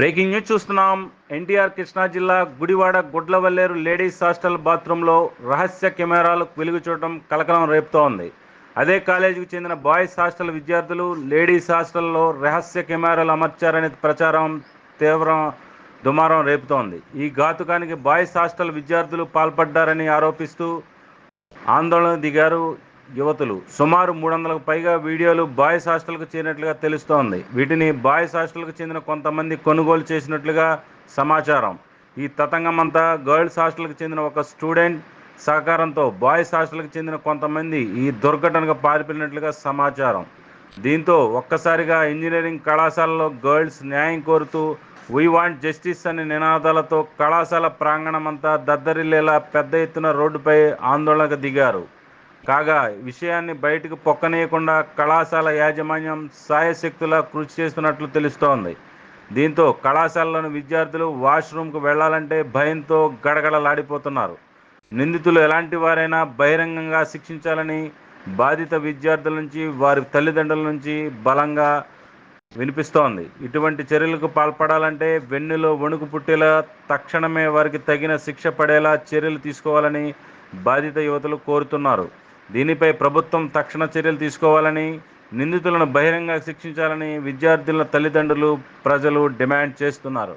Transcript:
Breaking news చూస్తున్నాం. ఎన్టీఆర్ కృష్ణా జిల్లా Gudivada Gudlavalleru ladies hostel బాత్రూంలో రహస్య కెమెరాలు వెలుగు చూడటం కలకలం రేపుతోంది. అదే కాలేజీకి చెందిన బాయ్స్ హాస్టల్ విద్యార్థులు లేడీస్ హాస్టల్లో రహస్య కెమెరాలు అమర్చారనే ప్రచారం తీవ్ర దుమారం రేపుతోంది. ఈ ఘాతుకానికి బాయ్స్ హాస్టల్ విద్యార్థులు పాల్పడ్డారని ఆరోపిస్తూ ఆందోళన దిగారు యువతులు. సుమారు 300కు పైగా వీడియోలు బాయ్స్ హాస్టల్కు చేరినట్లుగా తెలుస్తోంది. వీటిని బాయ్స్ హాస్టల్కు చెందిన కొంతమంది కొనుగోలు చేసినట్లుగా సమాచారం. ఈ తతంగమంతా గర్ల్స్ హాస్టల్కు చెందిన ఒక స్టూడెంట్ సహకారంతో బాయ్స్ హాస్టల్కు చెందిన కొంతమంది ఈ దుర్ఘటనకు పాల్పడినట్లుగా సమాచారం. దీంతో ఒక్కసారిగా ఇంజనీరింగ్ కళాశాలలో గర్ల్స్ న్యాయం కోరుతూ వీ వాంట్ జస్టిస్ అనే నినాదాలతో కళాశాల ప్రాంగణమంతా దద్దరిల్లేలా పెద్ద ఎత్తున రోడ్డుపై ఆందోళనకు దిగారు. కాగా విషయాన్ని బయటకు పొక్కనీయకుండా కళాశాల యాజమాన్యం శాయశక్తులా కృషి చేస్తున్నట్లు తెలుస్తోంది. దీంతో కళాశాలలోని విద్యార్థులు వాష్రూమ్కు వెళ్లాలంటే భయంతో గడగడలాడిపోతున్నారు. నిందితులు ఎలాంటి వారైనా బహిరంగంగా శిక్షించాలని బాధిత విద్యార్థుల నుంచి వారి తల్లిదండ్రుల నుంచి బలంగా వినిపిస్తోంది. ఇటువంటి చర్యలకు పాల్పడాలంటే వెన్నులో వణుకు పుట్టేలా తక్షణమే వారికి తగిన శిక్ష పడేలా చర్యలు తీసుకోవాలని బాధిత యువతులు కోరుతున్నారు. దీనిపై ప్రభుత్వం తక్షణ చర్యలు తీసుకోవాలని, నిందితులను బహిరంగ శిక్షించాలని విద్యార్థుల తల్లిదండ్రులు, ప్రజలు డిమాండ్ చేస్తున్నారు.